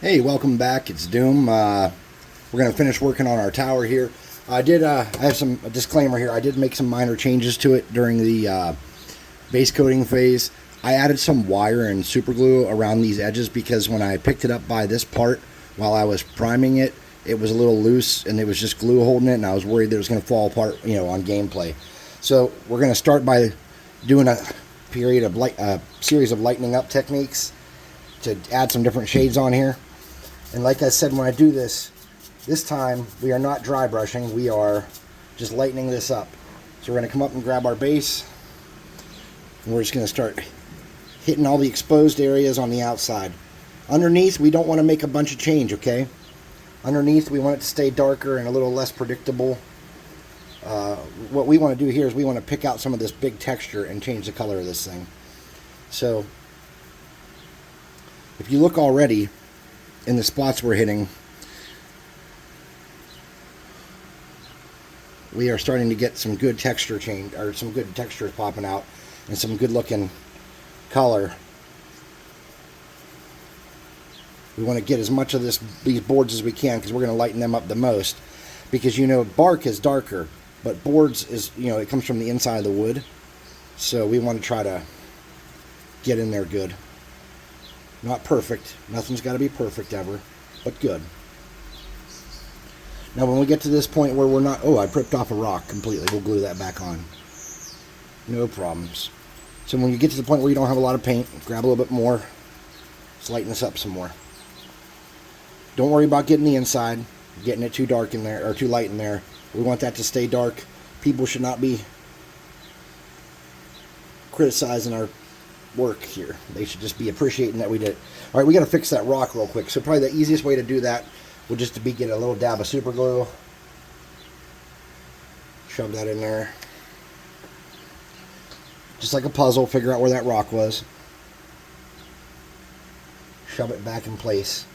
Hey, welcome back. It's Doom. We're going to finish working on our tower here. I have a disclaimer here. I did make some minor changes to it during the base coating phase. I added some wire and super glue around these edges because when I picked it up by this part while I was priming it, it was a little loose and it was just glue holding it, and I was worried that it was going to fall apart, on gameplay. So we're going to start by doing a series of lightening up techniques to add some different shades on here. And like I said, when I do this time we are not dry brushing, we are just lightening this up. So we're going to come up and grab our base, and we're just going to start hitting all the exposed areas on the outside. Underneath, we don't want to make a bunch of change, okay? Underneath, we want it to stay darker and a little less predictable. What we want to do here is we want to pick out some of this big texture and change the color of this thing. So if you look already in the spots we're hitting, we are starting to get some good texture change, or some good textures popping out, and some good looking color. We want to get as much of these boards as we can, because we're going to lighten them up the most, because bark is darker, but boards is, it comes from the inside of the wood, so we want to try to get in there good. Not perfect. Nothing's got to be perfect ever, but good. Now when we get to this point where we're not... Oh, I ripped off a rock completely. We'll glue that back on. No problems. So when you get to the point where you don't have a lot of paint, grab a little bit more. Let's lighten this up some more. Don't worry about getting the inside, getting it too dark in there, or too light in there. We want that to stay dark. People should not be criticizing our work here. They should just be appreciating that we did it. All right, we got to fix that rock real quick. So probably the easiest way to do that would just to be get a little dab of super glue, shove that in there, just like a puzzle. Figure out where that rock was, shove it back in place.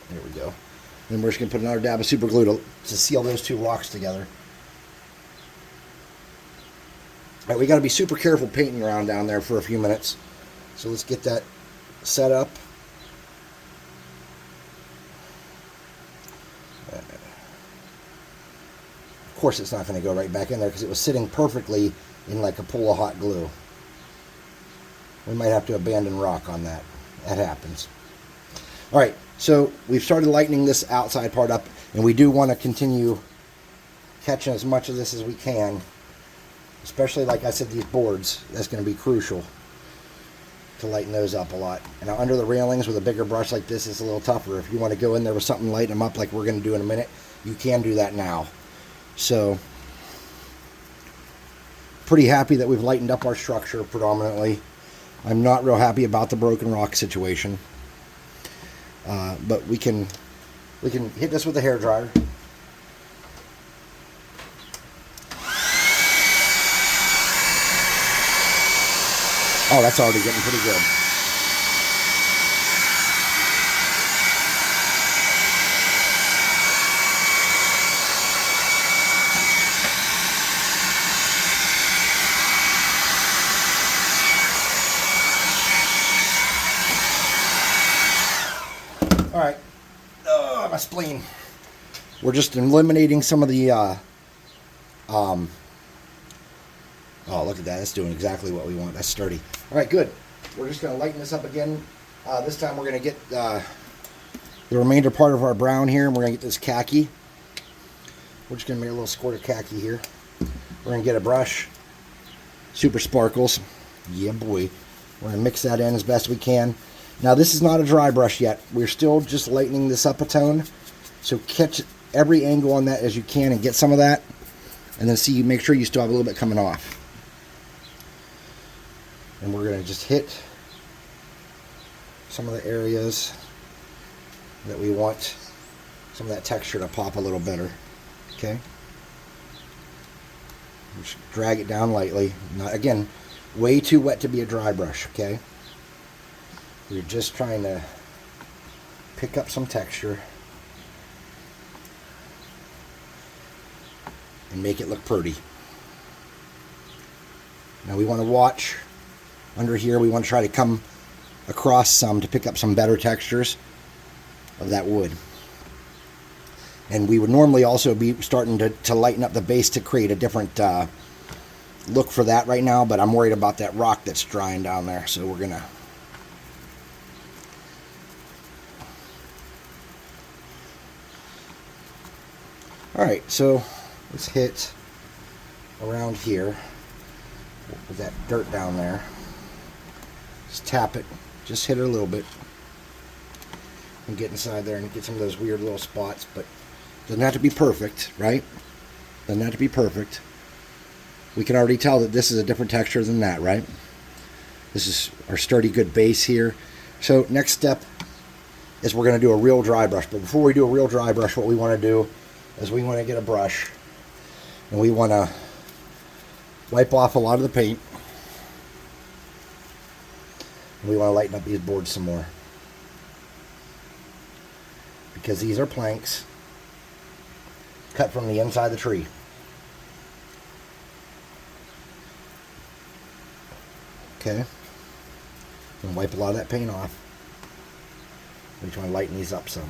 There we go. Then we're just gonna put another dab of super glue to seal those two rocks together. All right, we got to be super careful painting around down there for a few minutes. So let's get that set up. Of course it's not going to go right back in there because it was sitting perfectly in like a pool of hot glue. We might have to abandon rock on that. That happens. All right, so we've started lightening this outside part up, and we do want to continue catching as much of this as we can. Especially, like I said, these boards, that's going to be crucial to lighten those up a lot. And now under the railings with a bigger brush like this, it's a little tougher. If you want to go in there with something, lighten them up like we're going to do in a minute, you can do that now. So, pretty happy that we've lightened up our structure predominantly. I'm not real happy about the broken rock situation. But we can hit this with a hairdryer. Oh, that's already getting pretty good. All right. Oh, my spleen. We're just eliminating some of the oh, look at that. That's doing exactly what we want. That's sturdy. All right, good. We're just going to lighten this up again. This time we're going to get the remainder part of our brown here, and we're going to get this khaki. We're just going to make a little squirt of khaki here. We're going to get a brush. Super Sparkles. Yeah, boy. We're going to mix that in as best we can. Now, this is not a dry brush yet. We're still just lightening this up a tone. So catch every angle on that as you can and get some of that. And then make sure you still have a little bit coming off. And we're going to just hit some of the areas that we want some of that texture to pop a little better. Okay? Just drag it down lightly. Not, again, way too wet to be a dry brush, okay? You're just trying to pick up some texture and make it look pretty. Now we want to watch under here. We want to try to come across some to pick up some better textures of that wood. And we would normally also be starting to lighten up the base to create a different look for that right now, but I'm worried about that rock that's drying down there, so we're gonna alright, so let's hit around here with that dirt down there. Just tap it, just hit it a little bit and get inside there and get some of those weird little spots, but doesn't have to be perfect, right? Doesn't have to be perfect. We can already tell that this is a different texture than that, right? This is our sturdy, good base here. So next step is we're going to do a real dry brush. But before we do a real dry brush, what we want to do is we want to get a brush and we want to wipe off a lot of the paint. And we want to lighten up these boards some more, because these are planks cut from the inside of the tree. Okay, and wipe a lot of that paint off. We just want to lighten these up some.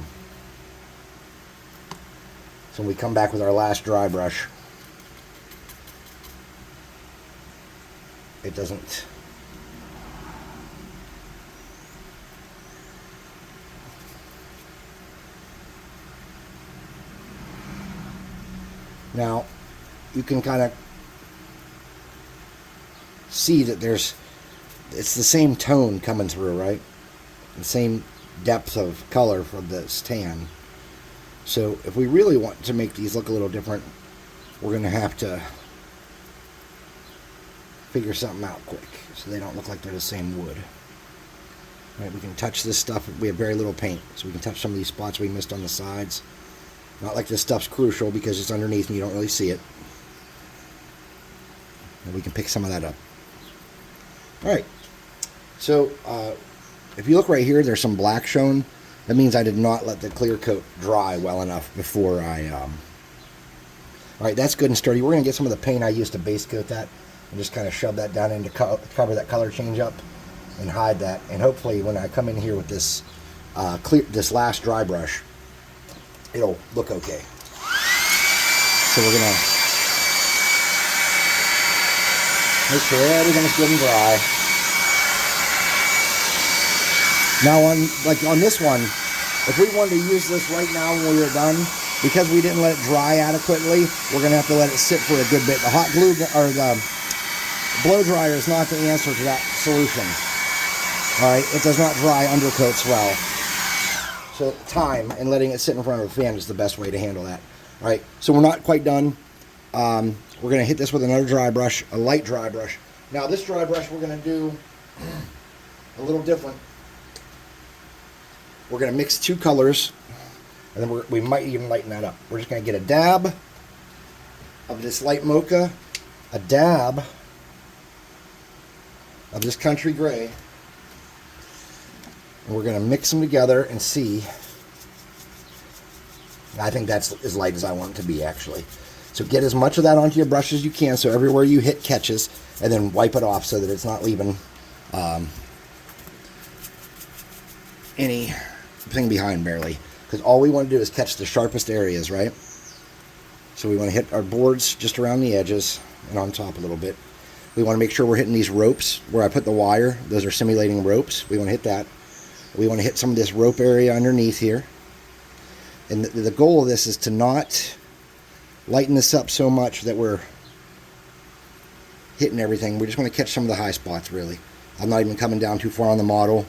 So when we come back with our last dry brush, it doesn't now you can kind of see that it's the same tone coming through, right? The same depth of color for this tan. So if we really want to make these look a little different, we're going to have to figure something out quick so they don't look like they're the same wood. Right, we can touch this stuff. We have very little paint, so we can touch some of these spots we missed on the sides. Not like this stuff's crucial because it's underneath and you don't really see it. And we can pick some of that up. Alright, so if you look right here, there's some black shown. That means I did not let the clear coat dry well enough before I... Alright, that's good and sturdy. We're going to get some of the paint I used to base coat that and just kind of shove that down in to cover that color change up and hide that. And hopefully when I come in here with this this last dry brush, it'll look okay. So we're going to make sure everything's good and dry. Now on this one, if we wanted to use this right now when we were done, because we didn't let it dry adequately, we're going to have to let it sit for a good bit. The hot glue or the blow dryer is not the answer to that solution. Alright, it does not dry undercoats well. So time and letting it sit in front of the fan is the best way to handle that. Alright, so we're not quite done. We're going to hit this with another dry brush, a light dry brush. Now this dry brush we're going to do a little different. We're going to mix two colors, and then we might even lighten that up. We're just going to get a dab of this light mocha, a dab of this country gray, and we're going to mix them together and see. I think that's as light as I want it to be, actually. So get as much of that onto your brush as you can, so everywhere you hit catches, and then wipe it off so that it's not leaving anything behind barely. Because all we want to do is catch the sharpest areas, right? So we want to hit our boards just around the edges and on top a little bit. We want to make sure we're hitting these ropes where I put the wire. Those are simulating ropes. We want to hit that. We want to hit some of this rope area underneath here. And the goal of this is to not lighten this up so much that we're hitting everything. We just want to catch some of the high spots, really. I'm not even coming down too far on the model.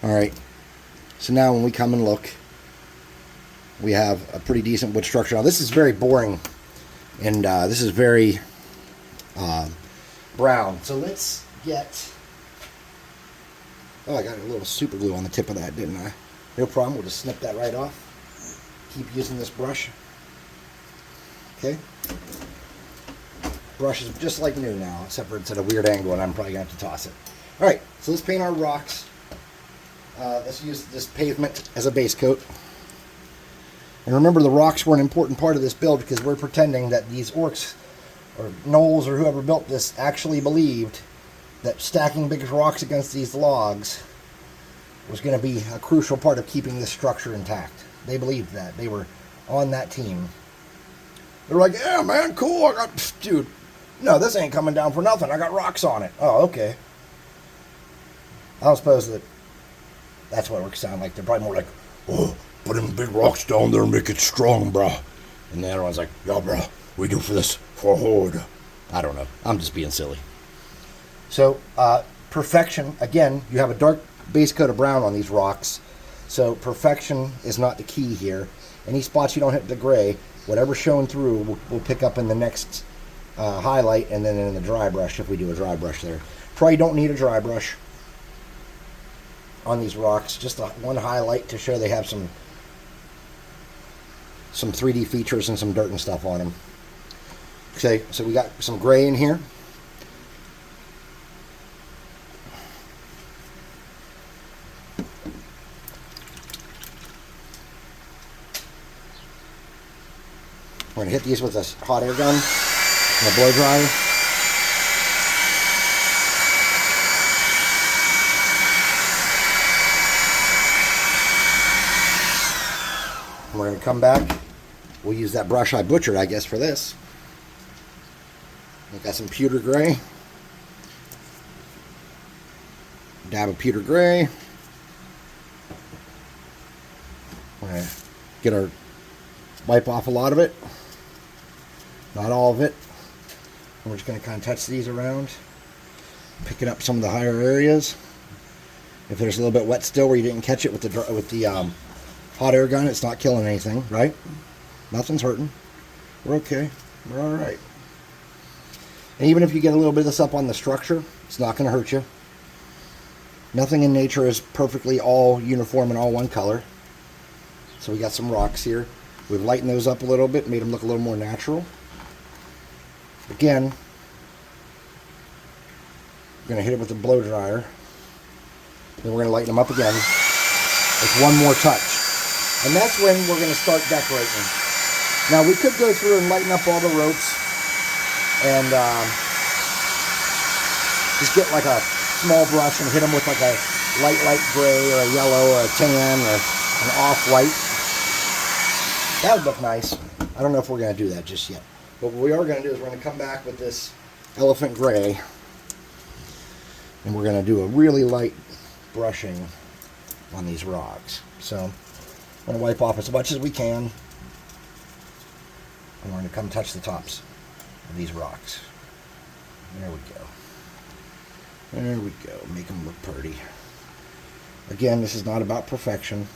Alright, so now when we come and look, we have a pretty decent wood structure. Now this is very boring, and this is very brown. So let's get... Oh, I got a little super glue on the tip of that, didn't I? No problem, we'll just snip that right off. Keep using this brush. Okay. Brush is just like new now, except for it's at a weird angle and I'm probably going to have to toss it. Alright, so let's paint our rocks. Let's use this pavement as a base coat. And remember, the rocks were an important part of this build because we're pretending that these orcs or gnolls or whoever built this actually believed that stacking big rocks against these logs was going to be a crucial part of keeping this structure intact. They believed that. They were on that team. They were like, yeah, man, cool. Dude, no, this ain't coming down for nothing. I got rocks on it. Oh, okay. I don't suppose that's what it would sound like. They're probably more like, oh, put them big rocks down there and make it strong, bruh. And the other one's like, yeah, bruh, we do for this for horde. I don't know. I'm just being silly. So, perfection, again, you have a dark base coat of brown on these rocks. So, perfection is not the key here. Any spots you don't hit the gray, whatever's showing through, we'll pick up in the next highlight and then in the dry brush if we do a dry brush there. Probably don't need a dry brush on these rocks. Just one highlight to show they have some 3D features and some dirt and stuff on them. Okay, so we got some gray in here. We're going to hit these with a hot air gun and a blow dryer. And we're going to come back. We'll use that brush I butchered, I guess, for this. I've got some pewter gray. Dab of pewter gray. We're going to wipe off a lot of it. Not all of it. And we're just going to kind of touch these around. Picking up some of the higher areas. If there's a little bit wet still where you didn't catch it with the hot air gun, it's not killing anything, right? Nothing's hurting. We're okay. We're all right. And even if you get a little bit of this up on the structure, it's not going to hurt you. Nothing in nature is perfectly all uniform and all one color. So we got some rocks here. We've lightened those up a little bit, made them look a little more natural. Again, we're going to hit it with a blow dryer. Then we're going to lighten them up again with one more touch. And that's when we're going to start decorating. Now we could go through and lighten up all the ropes and just get like a small brush and hit them with like a light gray or a yellow or a tan or an off-white. That would look nice. I don't know if we're going to do that just yet. But what we are going to do is we're going to come back with this elephant gray. And we're going to do a really light brushing on these rocks. So I'm going to wipe off as much as we can. And we're going to come touch the tops of these rocks. There we go. There we go. Make them look pretty. Again, this is not about perfection.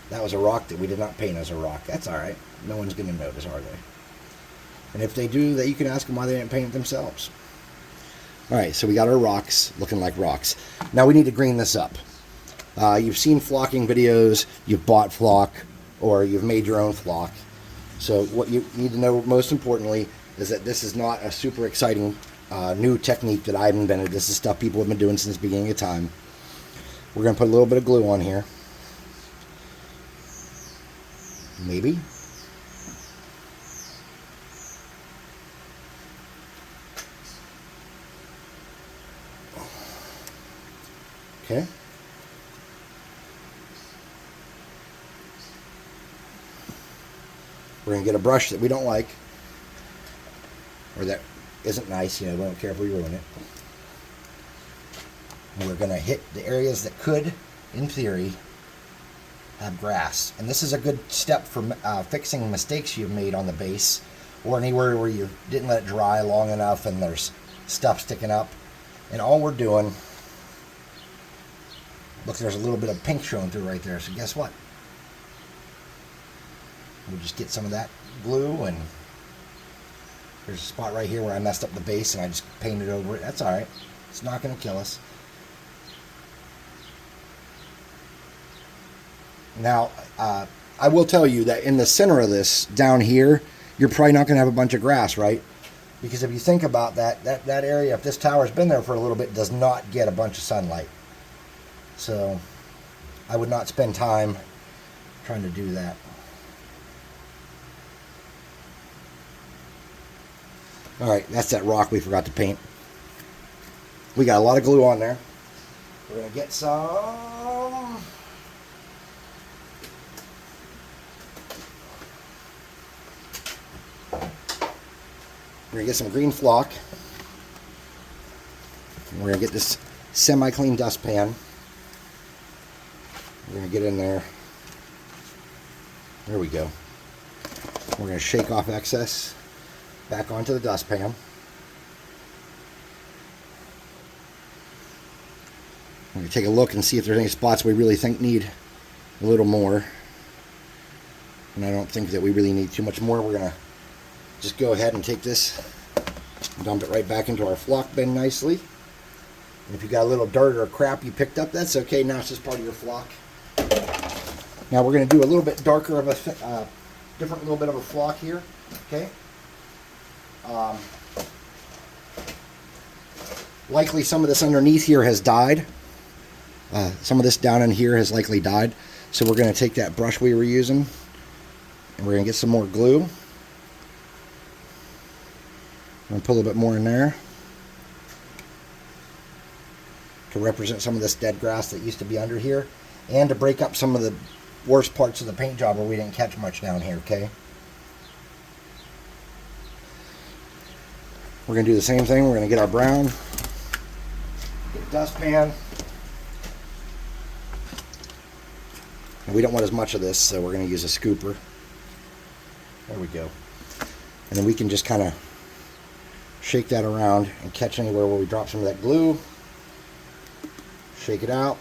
That was a rock that we did not paint as a rock. That's alright. No one's going to notice, are they? And if they do, that you can ask them why they didn't paint it themselves. Alright, so we got our rocks looking like rocks. Now we need to green this up. You've seen flocking videos, you've bought flock, or you've made your own flock. So what you need to know most importantly is that this is not a super exciting new technique that I've invented. This is stuff people have been doing since the beginning of time. We're going to put a little bit of glue on here. Maybe. Okay. We're going to get a brush that we don't like, or that isn't nice, we don't care if we ruin it. And we're going to hit the areas that could, in theory, have grass. And this is a good step for fixing mistakes you've made on the base, or anywhere where you didn't let it dry long enough and there's stuff sticking up. And all we're doing, look, there's a little bit of pink showing through right there, so guess what? We'll just get some of that glue, and there's a spot right here where I messed up the base and I just painted over it. That's alright. It's not going to kill us. Now, I will tell you that in the center of this, down here, you're probably not going to have a bunch of grass, right? Because if you think about that area, if this tower's been there for a little bit, does not get a bunch of sunlight. So, I would not spend time trying to do that. Alright, that's that rock we forgot to paint. We got a lot of glue on there. We're going to get some. We're going to get some green flock. And we're going to get this semi-clean dustpan. We're going to get in there. There we go. We're going to shake off excess back onto the dustpan. We're going to take a look and see if there's any spots we really think need a little more. And I don't think that we really need too much more. We're going to just go ahead and take this and dump it right back into our flock bin nicely. And if you got a little dirt or crap you picked up, that's okay. Now it's just part of your flock. Now we're going to do a little bit darker of a different little bit of a flock here. Okay. Likely some of this underneath here has died. Some of this down in here has likely died. So we're going to take that brush we were using and we're going to get some more glue. I'm going to put a little bit more in there to represent some of this dead grass that used to be under here and to break up some of the worst parts of the paint job where we didn't catch much down here, okay? We're going to do the same thing. We're going to get our brown, get a dustpan. And we don't want as much of this, so we're going to use a scooper. There we go. And then we can just kind of shake that around and catch anywhere where we drop some of that glue. Shake it out.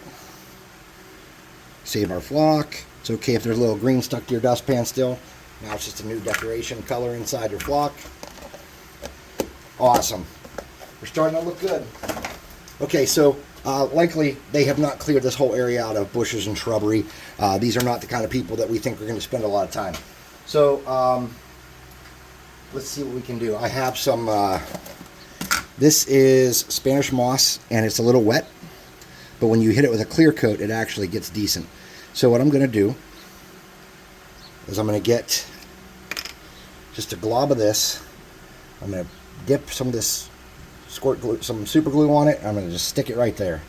Save our flock. It's okay if there's a little green stuck to your dustpan still. Now it's just a new decoration color inside your flock. Awesome. We're starting to look good. Okay, so likely they have not cleared this whole area out of bushes and shrubbery. These are not the kind of people that we think are going to spend a lot of time. So let's see what we can do. I have some, this is Spanish moss and it's a little wet, but when you hit it with a clear coat it actually gets decent. So what I'm going to do is I'm going to get just a glob of this. I'm going to dip some of this squirt glue, some super glue on it. I'm going to just stick it right there.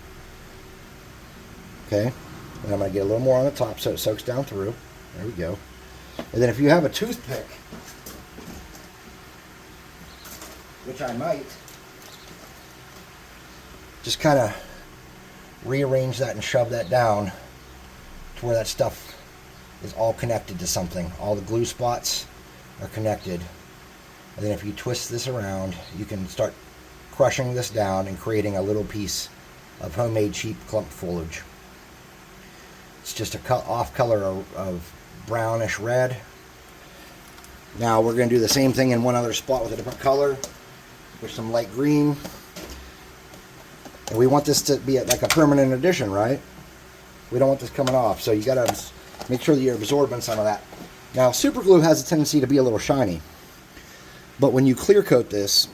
Okay, and I'm going to get a little more on the top so it soaks down through. There we go. And then if you have a toothpick, which I might, just kind of rearrange that and shove that down to where that stuff is all connected to something. All the glue spots are connected. And then if you twist this around, you can start crushing this down and creating a little piece of homemade cheap clump foliage. It's just a off color of brownish red. Now we're going to do the same thing in one other spot with a different color, with some light green. And we want this to be like a permanent addition, right? We don't want this coming off, so you got to make sure that you're absorbing some of that. Now super glue has a tendency to be a little shiny, but when you clear coat this,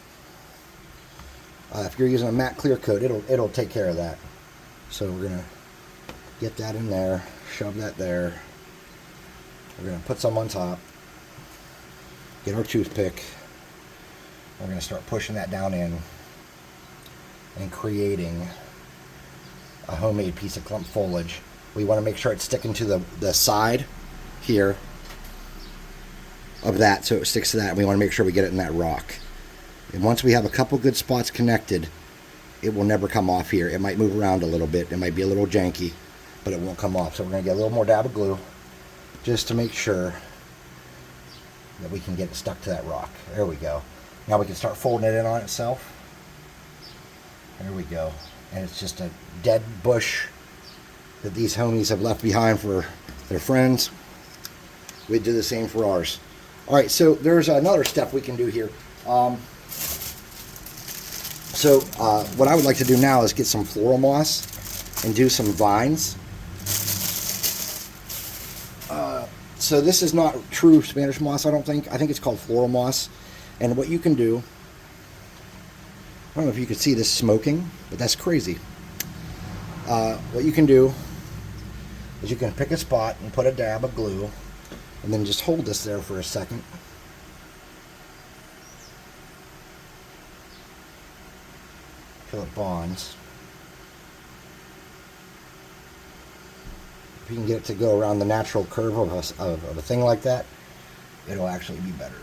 if you're using a matte clear coat, it'll take care of that. So we're gonna get that in there, shove that there. We're gonna put some on top. Get our toothpick. We're gonna start pushing that down in and creating a homemade piece of clump foliage. We want to make sure it's sticking to the side here of that, so it sticks to that. And we want to make sure we get it in that rock. And once we have a couple good spots connected, it will never come off here. It might move around a little bit. It might be a little janky, but it won't come off. So we're going to get a little more dab of glue just to make sure that we can get it stuck to that rock. There we go. Now we can start folding it in on itself. There we go. And it's just a dead bush that these homies have left behind for their friends. We do the same for ours. All right, so there's another step we can do here. What I would like to do now is get some floral moss and do some vines. So this is not true Spanish moss, I don't think. I think it's called floral moss. And what you can do, I don't know if you can see this smoking, but that's crazy. What you can do is you can pick a spot and put a dab of glue and then just hold this there for a second. till it bonds. If you can get it to go around the natural curve of a thing like that, it'll actually be better.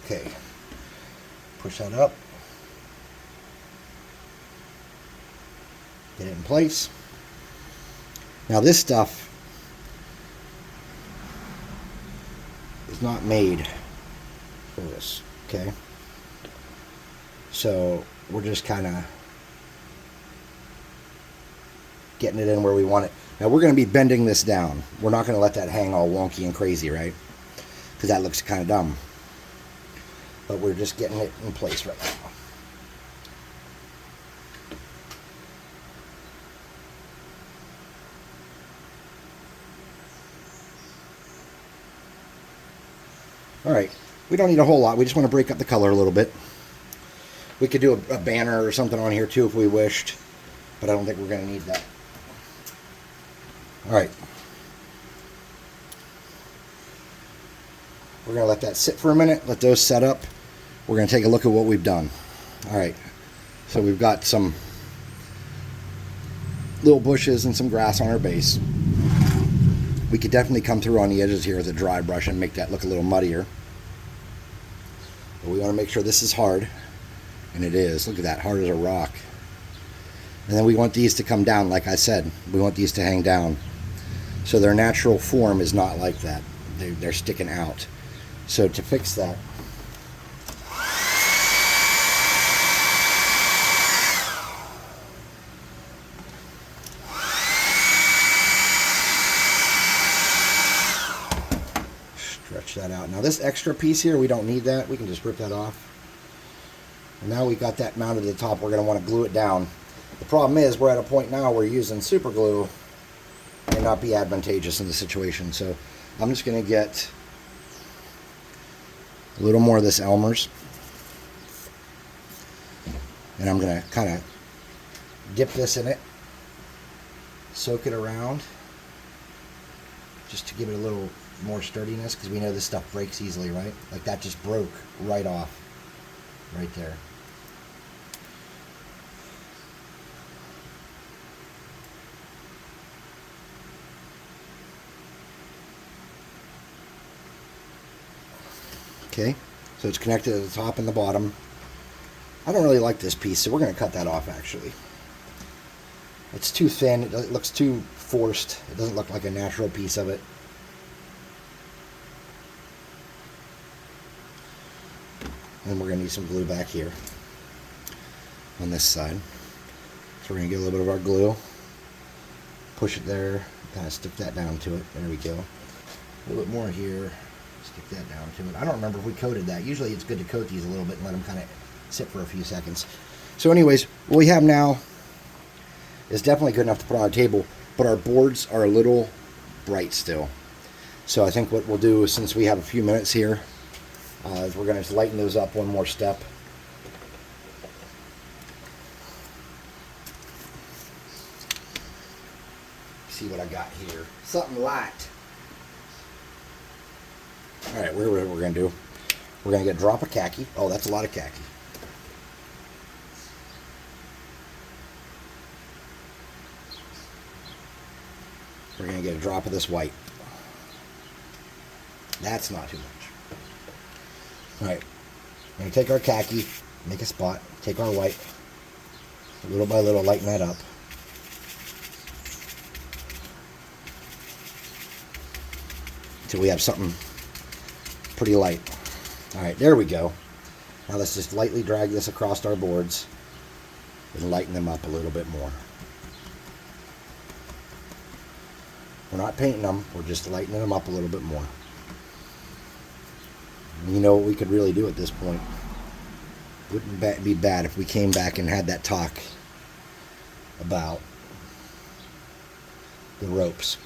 Okay, push that up, get it in place. Now this stuff is not made for this, okay? So we're just kind of getting it in where we want it. Now we're going to be bending this down. We're not going to let that hang all wonky and crazy, right? Because that looks kind of dumb. But we're just getting it in place right now. Alright, we don't need a whole lot. We just want to break up the color a little bit. We could do a banner or something on here too if we wished, but I don't think we're going to need that. Alright. We're going to let that sit for a minute, let those set up. We're going to take a look at what we've done. Alright, so we've got some little bushes and some grass on our base. We could definitely come through on the edges here with a dry brush and make that look a little muddier. But we want to make sure this is hard. And it is. Look at that, hard as a rock. And then we want these to come down, like I said. We want these to hang down. So their natural form is not like that. They're sticking out. So to fix that, stretch that out. Now this extra piece here, we don't need that. We can just rip that off. And now we got that mounted to the top. We're going to want to glue it down. The problem is we're at a point now where using super glue may not be advantageous in the situation. So I'm just going to get a little more of this Elmer's. And I'm going to kind of dip this in it. Soak it around. Just to give it a little more sturdiness, because we know this stuff breaks easily, right? Like that just broke right off. Right there. Okay, so it's connected at the top and the bottom. I don't really like this piece, so we're going to cut that off actually. It's too thin, it looks too forced. It doesn't look like a natural piece of it. And we're going to need some glue back here on this side. So we're going to get a little bit of our glue, push it there, kind of stick that down to it. There we go. A little bit more here, stick that down to it. I don't remember if we coated that. Usually it's good to coat these a little bit and let them kind of sit for a few seconds. So anyways, what we have now is definitely good enough to put on a table, but our boards are a little bright still. So I think what we'll do, since we have a few minutes here, is we're going to lighten those up one more step. See what I got here. Something light. Alright, what we're going to do, we're going to get a drop of khaki. Oh, that's a lot of khaki. We're going to get a drop of this white. That's not too much. Alright, we're going to take our khaki, make a spot, take our white, little by little lighten that up. Until we have something pretty light. Alright, there we go. Now let's just lightly drag this across our boards and lighten them up a little bit more. We're not painting them, we're just lightening them up a little bit more. You know what we could really do at this point? Wouldn't be bad if we came back and had that talk about the ropes.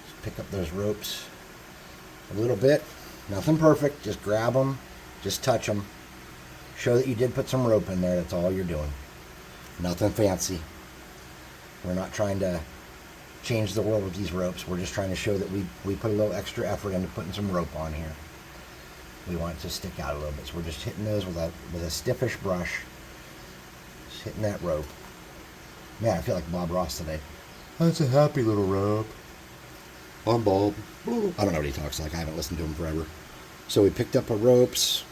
Just pick up those ropes a little bit. Nothing perfect. Just grab them. Just touch them. Show that you did put some rope in there. That's all you're doing. Nothing fancy. We're not trying to change the world with these ropes. We're just trying to show that we put a little extra effort into putting some rope on here. We want it to stick out a little bit. So we're just hitting those with a stiffish brush. Just hitting that rope. Man, I feel like Bob Ross today. That's a happy little rope. I'm Bob. I don't know what he talks like. I haven't listened to him forever. So we picked up our ropes.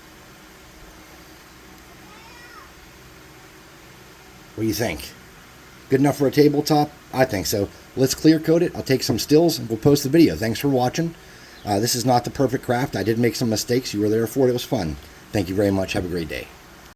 What do you think? Good enough for a tabletop? I think so. Let's clear coat it. I'll take some stills and we'll post the video. Thanks for watching. This is not the perfect craft. I did make some mistakes. You were there for it. It was fun. Thank you very much. Have a great day.